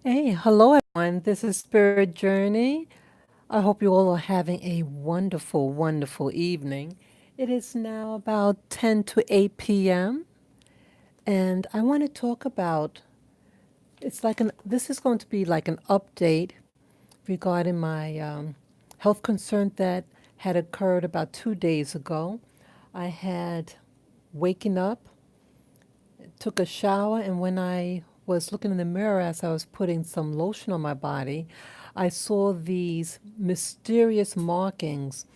Hey, hello everyone. This is Spirit Journey. I hope you all are having a wonderful, wonderful evening. It is now about 10 to 8 p.m. and I want to talk about this is going to be like an update regarding my health concern that had occurred about 2 days ago. I had waken up, took a shower, and when I was looking in the mirror as I was putting some lotion on my body, I saw these mysterious markings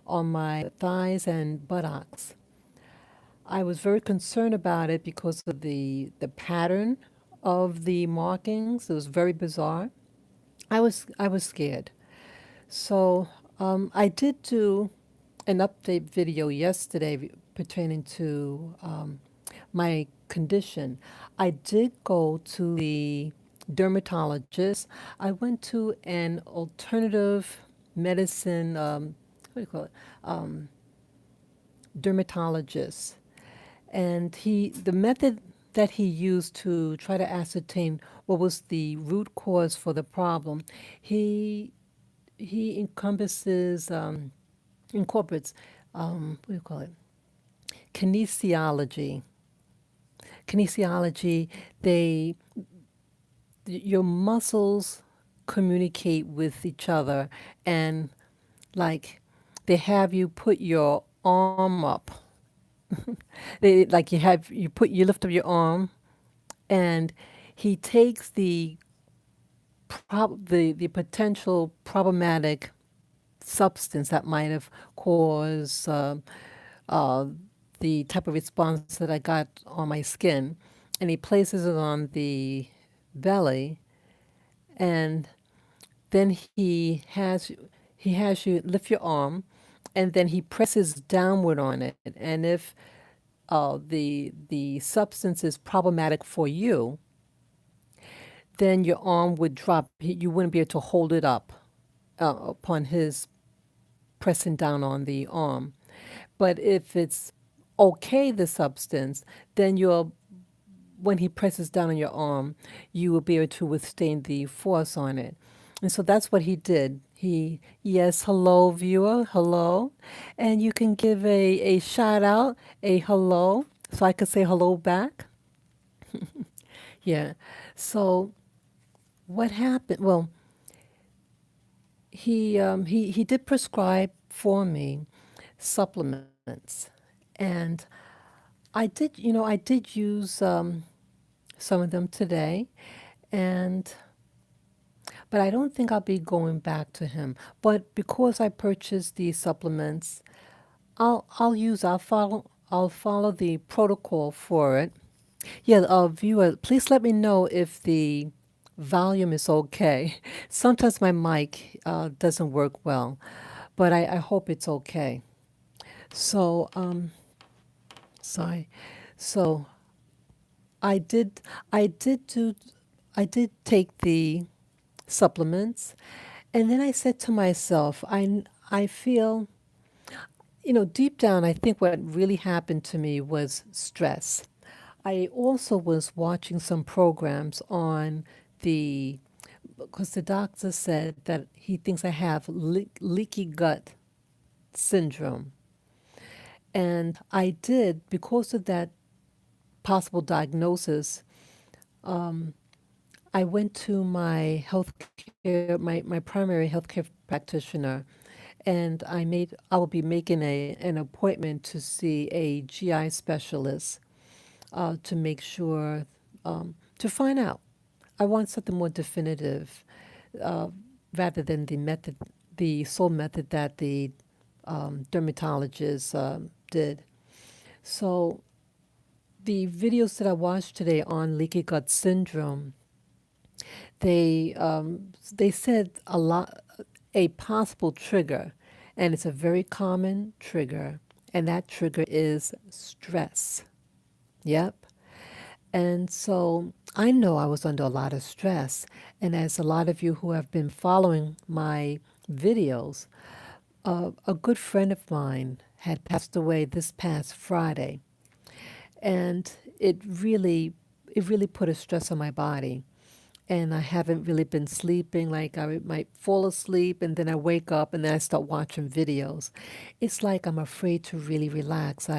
on my thighs and buttocks. I was very concerned about it because of the pattern of the markings. It was very bizarre. I was scared. So I did do an update video yesterday pertaining to my condition. I did go to the dermatologist. I went to an alternative medicine, what do you call it, dermatologist, and the method that he used to try to ascertain what was the root cause for the problem, he he incorporates what do you call it, kinesiology. Kinesiology, they your muscles communicate with each other, and like they have you put your arm up. They like you lift up your arm, and he takes the potential problematic substance that might have caused uh, the type of response that I got on my skin, and he places it on the belly, and then he has you lift your arm, and then he presses downward on it. And if the substance is problematic for you, then your arm would drop. You wouldn't be able to hold it up upon his pressing down on the arm. But if it's okay, the substance, then you'll when he presses down on your arm, you will be able to withstand the force on it. And so that's what he did. Yes, hello, viewer, hello. And you can give a shout out, a hello, so I could say hello back. Yeah. So what happened? Well, he did prescribe for me supplements, and I did use some of them today, and but I don't think I'll be going back to him. But because I purchased these supplements, I'll follow the protocol for it. Yeah, viewer, please let me know if the volume is okay. Sometimes my mic doesn't work well, but I hope it's okay. So, sorry. So I did, I did do, I did take the supplements, and then I said to myself, I feel, deep down, I think what really happened to me was stress. I also was watching some programs on the, because the doctor said that he thinks I have leaky gut syndrome. And I did, because of that possible diagnosis, I went to my my primary healthcare practitioner, and I will be making an appointment to see a GI specialist to make sure, to find out. I want something more definitive uh, rather than the sole method that the dermatologist did. So the videos that I watched today on leaky gut syndrome, they said a possible trigger, and it's a very common trigger, and that trigger is stress. Yep. And so I know I was under a lot of stress. And as a lot of you who have been following my videos, a good friend of mine had passed away this past Friday. And it really put a stress on my body. and I haven't really been sleeping. Like I might fall asleep and then I wake up and then I start watching videos. It's like I'm afraid to really relax.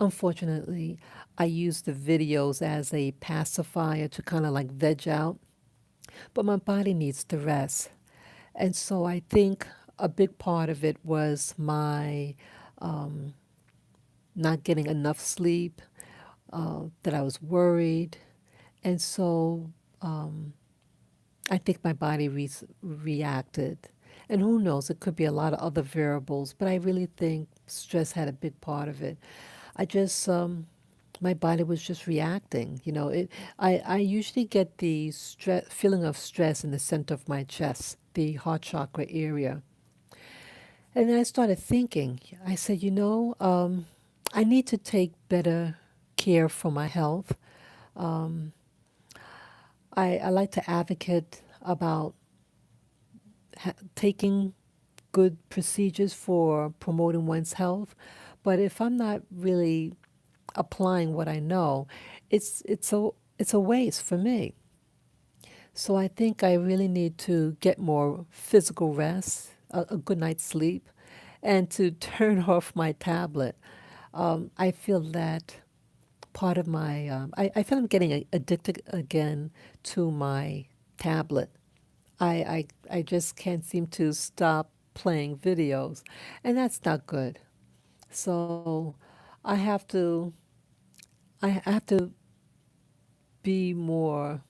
Unfortunately, I use the videos as a pacifier to kind of like veg out, but my body needs to rest. And so I think a big part of it was my not getting enough sleep, that I was worried. And so I think my body reacted. And who knows, it could be a lot of other variables, but I really think stress had a big part of it. I just, my body was just reacting. I usually get the feeling of stress in the center of my chest, the heart chakra area. And then I started thinking, I said, I need to take better care for my health. I like to advocate about taking good procedures for promoting one's health. But if I'm not really applying what I know, it's a waste for me. So I think I really need to get more physical rest, a good night's sleep, and to turn off my tablet. I feel that part of I feel I'm getting addicted again to my tablet. I just can't seem to stop playing videos, and that's not good. So I have to I have to be more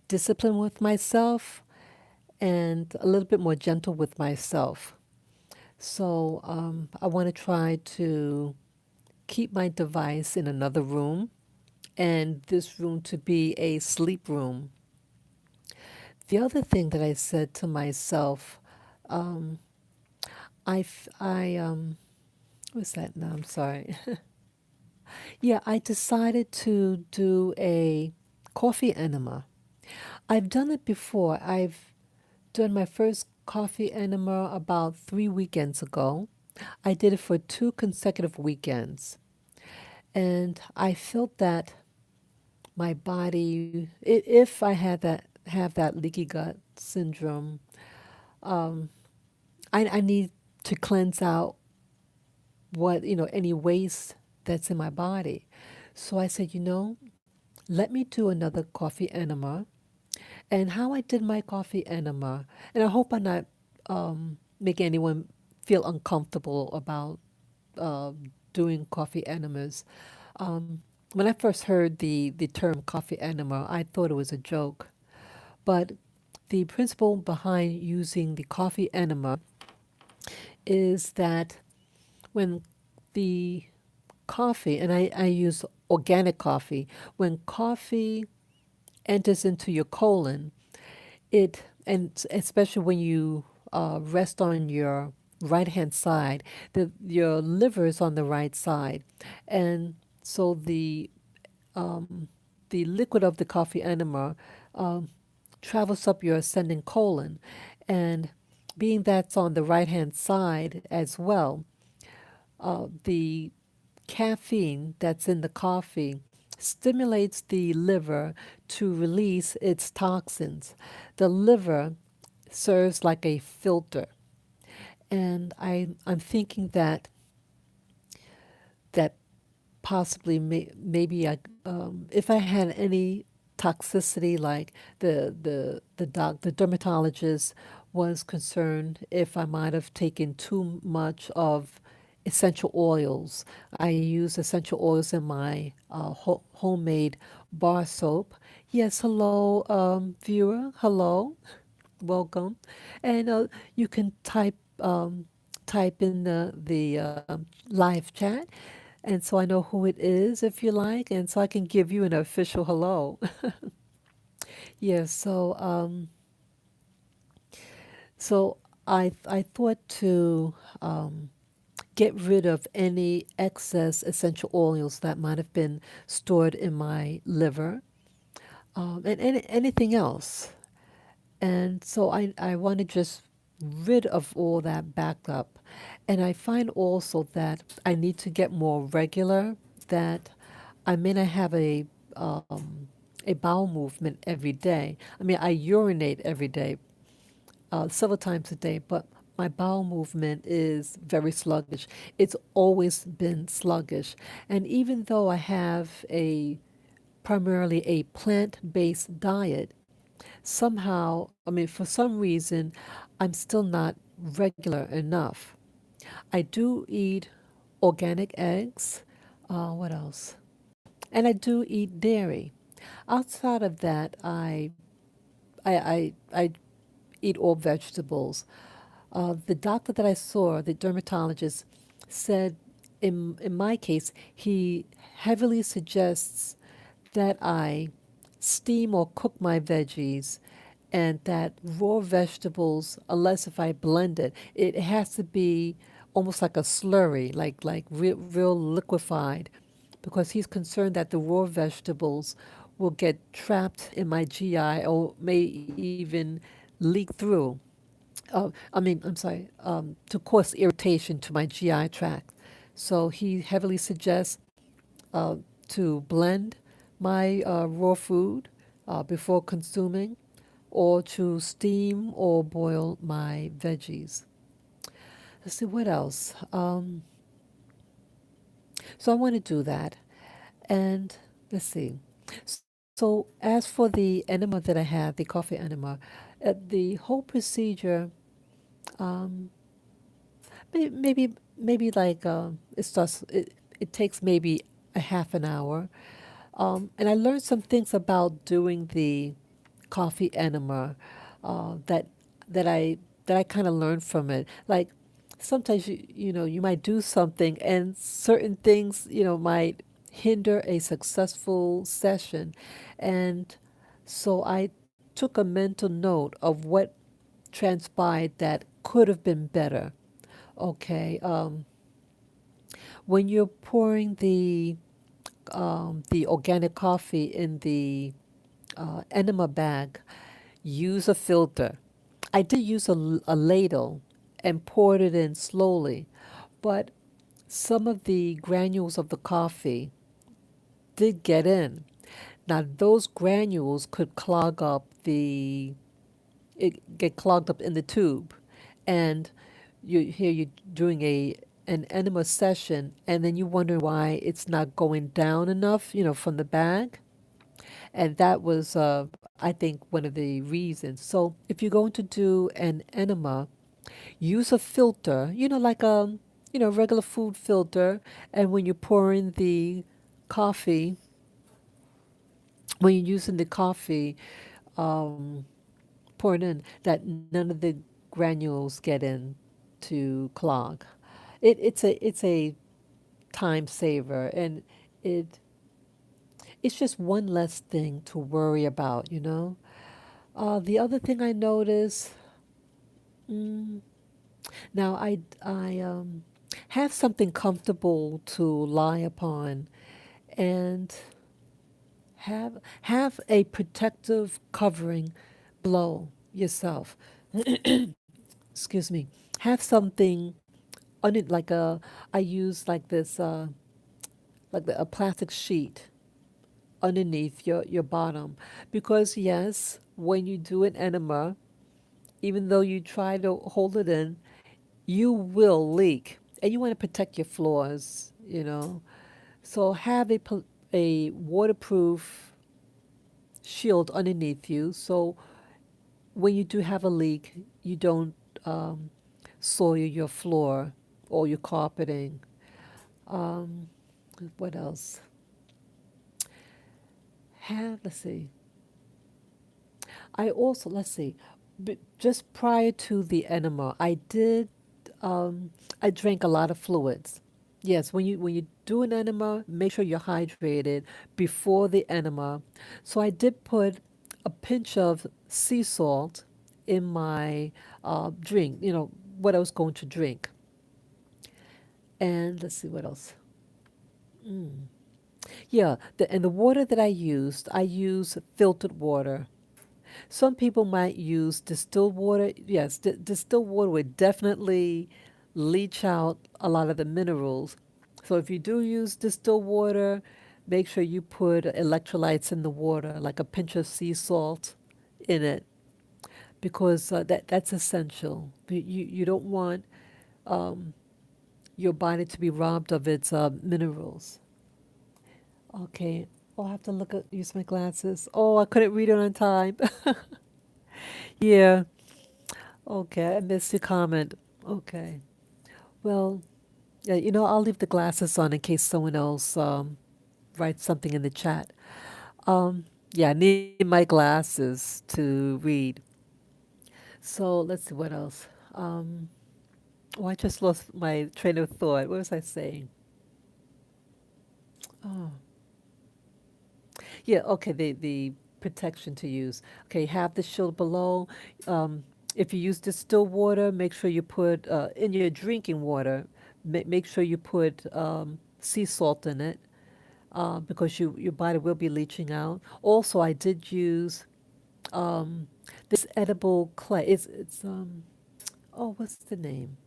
disciplined with myself and a little bit more gentle with myself. So I want to try to keep my device in another room and this room to be a sleep room. The other thing that I said to myself, what's that now? I'm sorry. Yeah, I decided to do a coffee enema. I've done it before. I've done my first coffee enema about 3 weekends ago. I did it for 2 consecutive weekends. And I felt that my body, if I have that leaky gut syndrome, I need to cleanse out any waste that's in my body. So I said, let me do another coffee enema. And how I did my coffee enema, and I hope I'm not making anyone feel uncomfortable about uh, doing coffee enemas. When I first heard the term coffee enema, I thought it was a joke. But the principle behind using the coffee enema is that when the coffee, and I use organic coffee, when coffee enters into your colon, and especially when you rest on your right hand side, your liver is on the right side. And so the liquid of the coffee enema um, travels up your ascending colon. And being that's on the right hand side as well, the caffeine that's in the coffee stimulates the liver to release its toxins. The liver serves like a filter. And I'm thinking that possibly maybe if I had any toxicity, like the dermatologist was concerned if I might have taken too much of essential oils. I use essential oils in my homemade bar soap. Yes, hello, viewer. Hello, welcome, and you can type in the live chat, and so I know who it is if you like, and so I can give you an official hello. Yes, so I thought to get rid of any excess essential oils that might have been stored in my liver, and anything else. And so I want to just rid of all that backup. And I find also that I need to get more regular, that I may not have a bowel movement every day. I mean, I urinate every day, several times a day, but my bowel movement is very sluggish. It's always been sluggish. And even though I have a primarily a plant-based diet, somehow, I mean, for some reason, I'm still not regular enough. I do eat organic eggs. What else? And I do eat dairy. Outside of that, I eat all vegetables. The doctor that I saw, the dermatologist, said in my case, he heavily suggests that I steam or cook my veggies and that raw vegetables, unless if I blend it, it has to be almost like a slurry, like real liquefied, because he's concerned that the raw vegetables will get trapped in my GI or may even leak through. I'm sorry, to cause irritation to my GI tract. So he heavily suggests uh, to blend my raw food before consuming, or to steam or boil my veggies. Let's see what else. So I want to do that. And let's see. So as for the enema that I had, the coffee enema, the whole procedure, um, maybe like it starts. It takes maybe a half an hour. And I learned some things about doing the coffee enema that that I that I kind of learned from it. Like sometimes you might do something and certain things might hinder a successful session, and so I took a mental note of what transpired that could have been better. Okay, when you're pouring the organic coffee in the enema bag, use a filter. I did use a ladle and poured it in slowly, but some of the granules of the coffee did get in. Now those granules could clog up it get clogged up in the tube, and you're doing an enema session, and then you wonder why it's not going down enough, from the bag. And that was, I think, one of the reasons. So if you're going to do an enema, use a filter, like a regular food filter. And when you pour in the coffee, when you're using the coffee, um, pour it in, that none of the granules get in to clog. It's a time saver, and it it's just one less thing to worry about. The other thing I notice, mm, now I have something comfortable to lie upon, and have a protective covering below yourself. Excuse me. Have something on it, like I use like this, a plastic sheet underneath your bottom, because yes, when you do an enema, even though you try to hold it in, you will leak, and you want to protect your floors. So have a waterproof shield underneath you, so when you do have a leak, you don't um, soil your floor or your carpeting. Um, what else? Let's see. I also, let's see, just prior to the enema, I drank a lot of fluids. Yes, when you do an enema, make sure you're hydrated before the enema. So I did put a pinch of sea salt in my drink, what I was going to drink. And let's see what else. Yeah, and the water that I use filtered water. Some people might use distilled water. Yes, distilled water would definitely leach out a lot of the minerals. So if you do use distilled water, make sure you put electrolytes in the water, like a pinch of sea salt in it, because that's essential. You don't want your body to be robbed of its minerals. Okay. Oh, I have to use my glasses. Oh, I couldn't read it on time. Yeah. Okay, I missed your comment. Okay. Well, yeah, I'll leave the glasses on in case someone else writes something in the chat. Yeah, I need my glasses to read. So let's see what else. Um, oh, I just lost my train of thought. What was I saying? Oh, yeah. Okay, the protection to use. Okay, have the shield below. Um, if you use distilled water, make sure you put in your drinking water. Make sure you put sea salt in it because your body will be leaching out. Also, I did use this edible clay. It's oh, what's the name?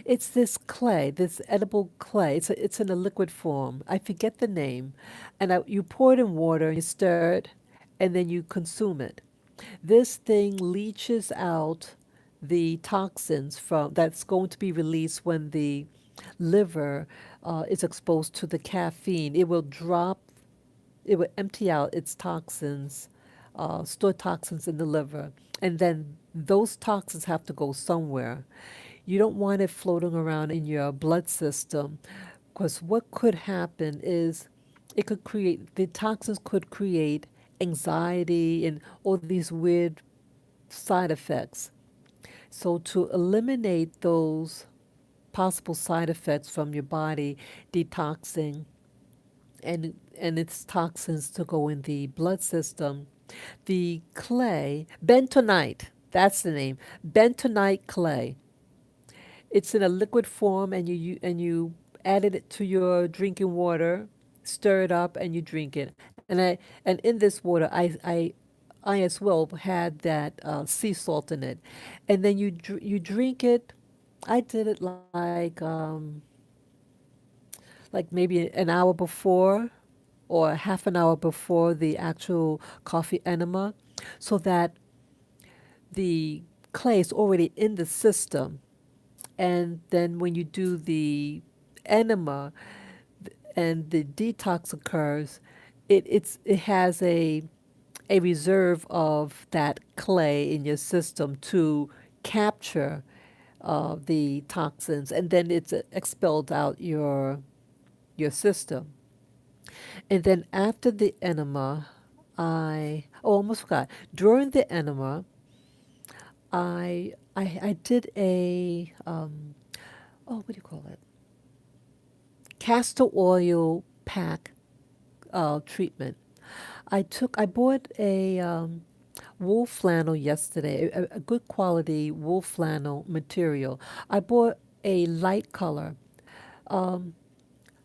It's this clay, this edible clay. It's in a liquid form. I forget the name, and you pour it in water and you stir it, and then you consume it. This thing leaches out the toxins from that's going to be released when the liver is exposed to the caffeine. It will empty out its toxins, stored toxins in the liver, and then those toxins have to go somewhere. You don't want it floating around in your blood system because what could happen is the toxins could create anxiety and all these weird side effects. So, to eliminate those possible side effects from your body, detoxing and its toxins to go in the blood system, the clay, bentonite, that's the name, bentonite clay. It's in a liquid form, and you added it to your drinking water, stir it up, and you drink it. And in this water, I as well had that sea salt in it, and then you drink it. I did it like maybe an hour before or half an hour before the actual coffee enema, so that the clay is already in the system. And then when you do the enema and the detox occurs, it has a reserve of that clay in your system to capture the toxins, and then it's expelled out your system. And then after the enema, almost forgot. During the enema, I did a what do you call it? Castor oil pack treatment. I bought a wool flannel yesterday, a good quality wool flannel material. I bought a light color. Um,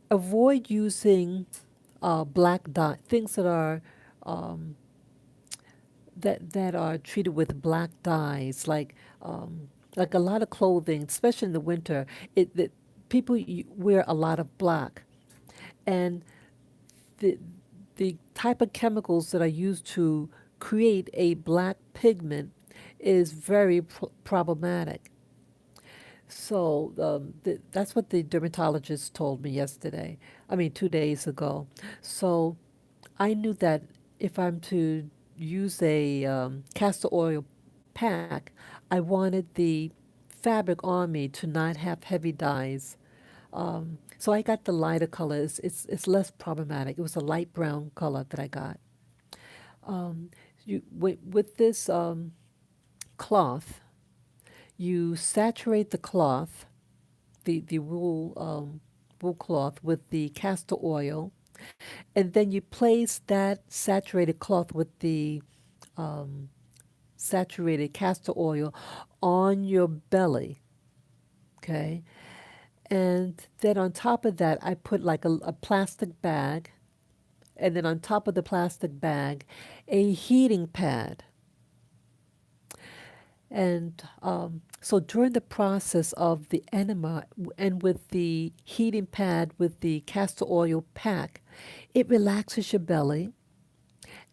Avoid using black dye, things that are treated with black dyes, like a lot of clothing, especially in the winter. People wear a lot of black, and the the type of chemicals that are used to create a black pigment is very problematic. So that's what the dermatologist told me yesterday. I mean, 2 days ago. So I knew that if I'm to use a castor oil pack, I wanted the fabric on me to not have heavy dyes. So I got the lighter color. It's less problematic. It was a light brown color that I got. Um, with this cloth, you saturate the cloth, the wool cloth with the castor oil, and then you place that saturated cloth with the um, saturated castor oil on your belly. Okay. And then on top of that, I put like a plastic bag. And then on top of the plastic bag, a heating pad. And so during the process of the enema and with the heating pad with the castor oil pack, It relaxes your belly,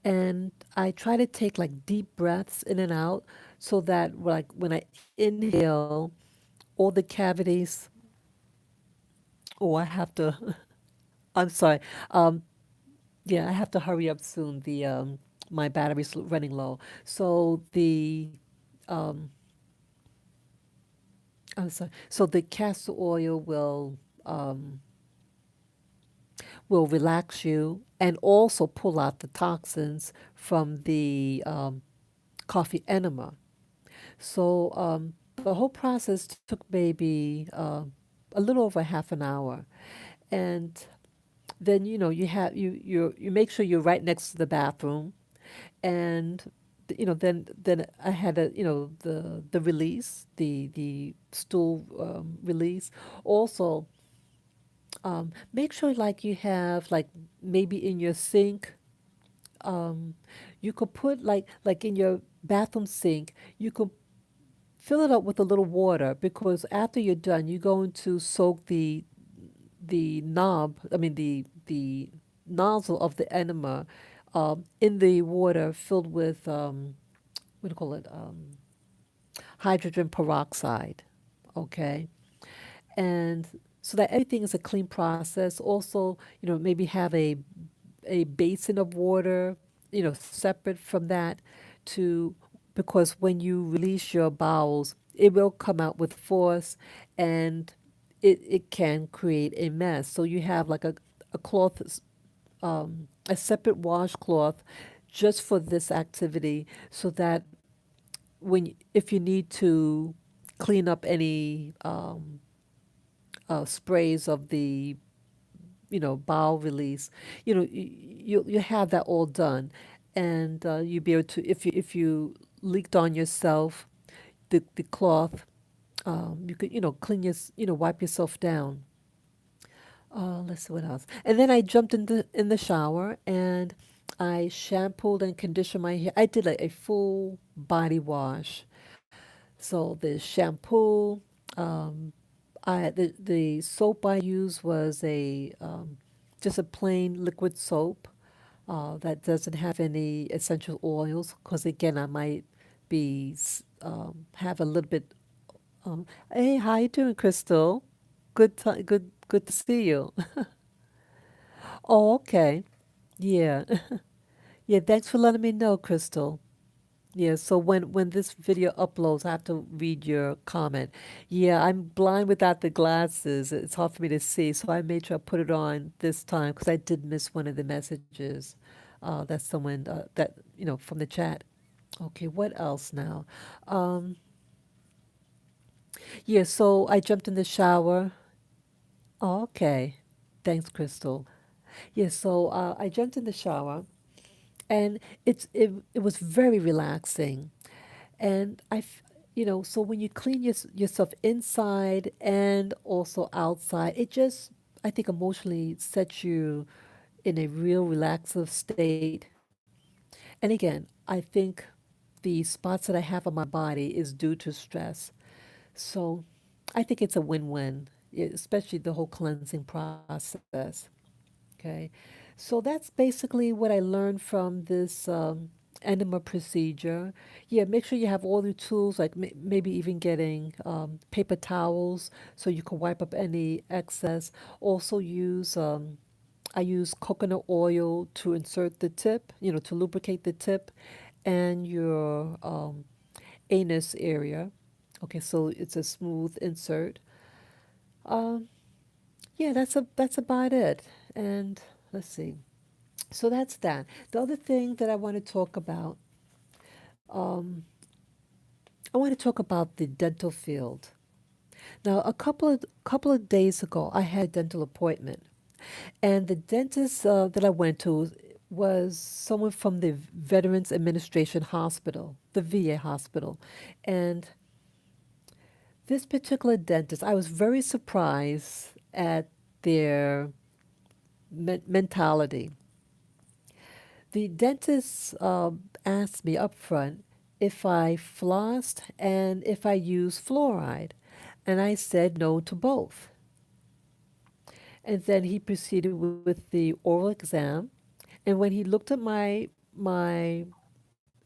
and I try to take like deep breaths in and out so that like when I inhale, all the cavities. Oh, I have to. I'm sorry. Um, yeah, I have to hurry up soon. The my battery's running low. So the um, I'm sorry. So the castor oil will relax you and also pull out the toxins from the coffee enema. So the whole process took maybe a little over half an hour, and then you make sure you're right next to the bathroom, and then I had the release, the stool release. Also, make sure like you have like maybe in your sink, um, you could put like in your bathroom sink, you could fill it up with a little water, because after you're done, you're going to soak the knob, I mean the nozzle of the enema, in the water filled with what do you call it? Hydrogen peroxide. Okay, and so that everything is a clean process. Also, maybe have a basin of water, separate from that, to because when you release your bowels, it will come out with force, and it can create a mess. So you have like a cloth, a separate washcloth just for this activity, so that if you need to clean up any sprays of the bowel release, you have that all done, and you be able to, if you leaked on yourself, the cloth, you could clean wipe yourself down. Let's see what else. And then I jumped in the shower, and I shampooed and conditioned my hair. I did like a full body wash. So the shampoo, um, the soap I used was a just a plain liquid soap that doesn't have any essential oils, because again I might have a little bit. Hey, how you doing, Crystal? Good to see you. Oh, okay. Yeah. Yeah, thanks for letting me know, Crystal. Yeah, so when this video uploads, I have to read your comment. Yeah, I'm blind without the glasses. It's hard for me to see, so I made sure I put it on this time, because I did miss one of the messages. That's someone from the chat. Okay, what else now? Um, yeah, so I jumped in the shower. Oh, okay. Thanks, Crystal. Yeah, so I jumped in the shower, and it was very relaxing. And so when you clean yourself inside and also outside, it just, I think, emotionally sets you in a real relaxive state. And again, I think the spots that I have on my body is due to stress. So I think it's a win-win, especially the whole cleansing process. Okay. So that's basically what I learned from this enema procedure. Yeah, make sure you have all the tools, like maybe even getting paper towels so you can wipe up any excess. Also I use coconut oil to insert the tip, to lubricate the tip and your anus area. Okay, so it's a smooth insert. Um, yeah, that's about it. And let's see. So that's that. The other thing that I want to talk about, um, I want to talk about the dental field. Now, a couple of days ago, I had a dental appointment, and the dentist that I went to was someone from the Veterans Administration Hospital, the VA hospital, and this particular dentist, I was very surprised at their mentality. The dentist asked me up front if I flossed and if I used fluoride, and I said no to both. And then he proceeded with the oral exam. And when he looked at my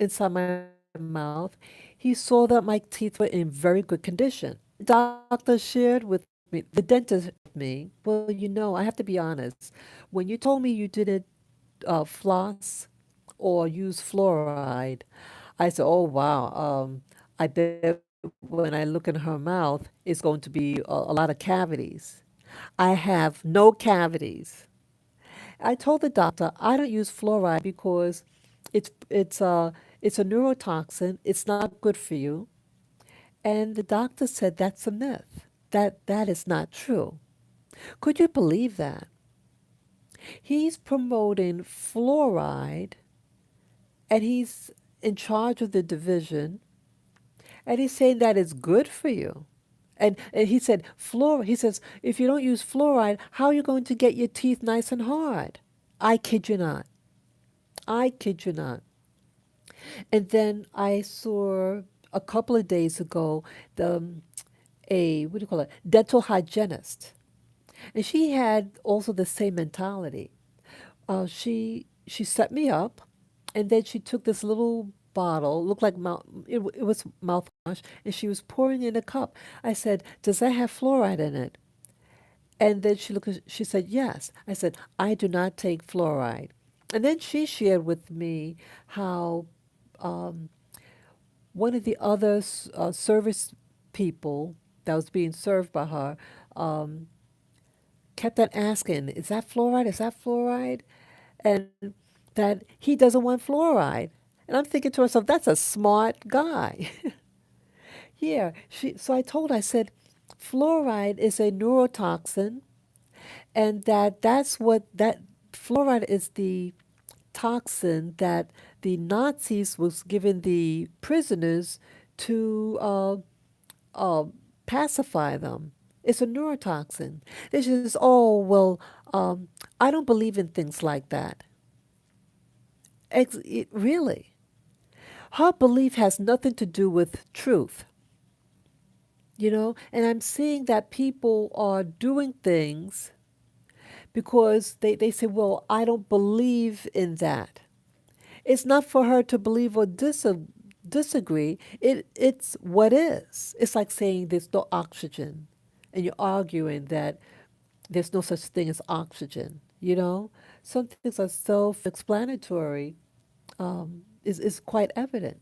inside my mouth, he saw that my teeth were in very good condition. The doctor shared with me, the dentist with me, well, I have to be honest. When you told me you didn't floss or use fluoride, I said, oh, wow. I bet when I look in her mouth, it's going to be a lot of cavities. I have no cavities. I told the doctor I don't use fluoride because it's a neurotoxin. It's not good for you. And the doctor said that's a myth. That is not true. Could you believe that? He's promoting fluoride and he's in charge of the division and he's saying that it's good for you. And he said he says if you don't use fluoride, how are you going to get your teeth nice and hard? I kid you not. I kid you not. And then I saw a couple of days ago the a what do you call it, dental hygienist, and she had also the same mentality. She set me up, and then she took this little bottle, looked like it was mouthwash, and she was pouring in a cup. I said, "Does that have fluoride in it?" And then she said, "Yes." I said, "I do not take fluoride." And then she shared with me how one of the other service people that was being served by her kept on asking, "Is that fluoride? Is that fluoride?" And that he doesn't want fluoride. And I'm thinking to myself, that's a smart guy. Yeah. So I told her, I said, fluoride is a neurotoxin, and that's what that fluoride is the toxin that the Nazis was giving the prisoners to uh, pacify them. It's a neurotoxin. They says, oh, well, I don't believe in things like that. Really. Her belief has nothing to do with truth, And I'm seeing that people are doing things because they say, well, I don't believe in that. It's not for her to believe or disagree. It's what is. It's like saying there's no oxygen, and you're arguing that there's no such thing as oxygen. Some things are self-explanatory. Is quite evident.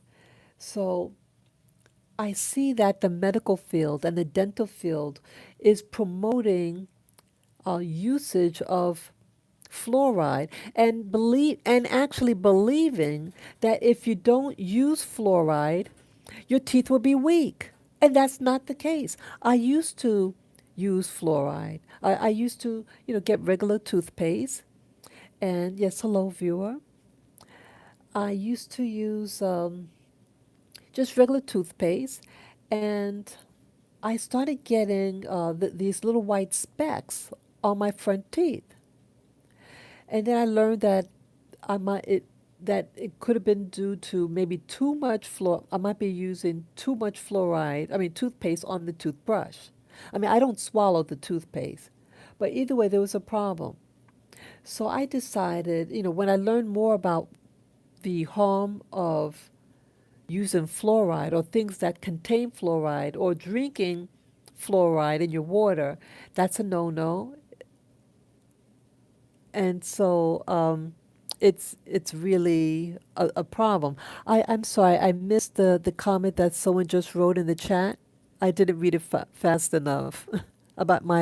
So I see that the medical field and the dental field is promoting usage of fluoride and actually believing that if you don't use fluoride, your teeth will be weak. And that's not the case. I used to use fluoride. I used to, get regular toothpaste. And yes, hello, viewer. I used to use just regular toothpaste, and I started getting these little white specks on my front teeth. And then I learned that I might it that it could have been due to maybe too much fluor. I might be using too much fluoride. I mean toothpaste on the toothbrush. I mean I don't swallow the toothpaste, but either way there was a problem. So I decided, when I learned more about the harm of using fluoride or things that contain fluoride or drinking fluoride in your water, that's a no-no. And so it's really a problem. I'm sorry, I missed the comment that someone just wrote in the chat. I didn't read it fast enough about my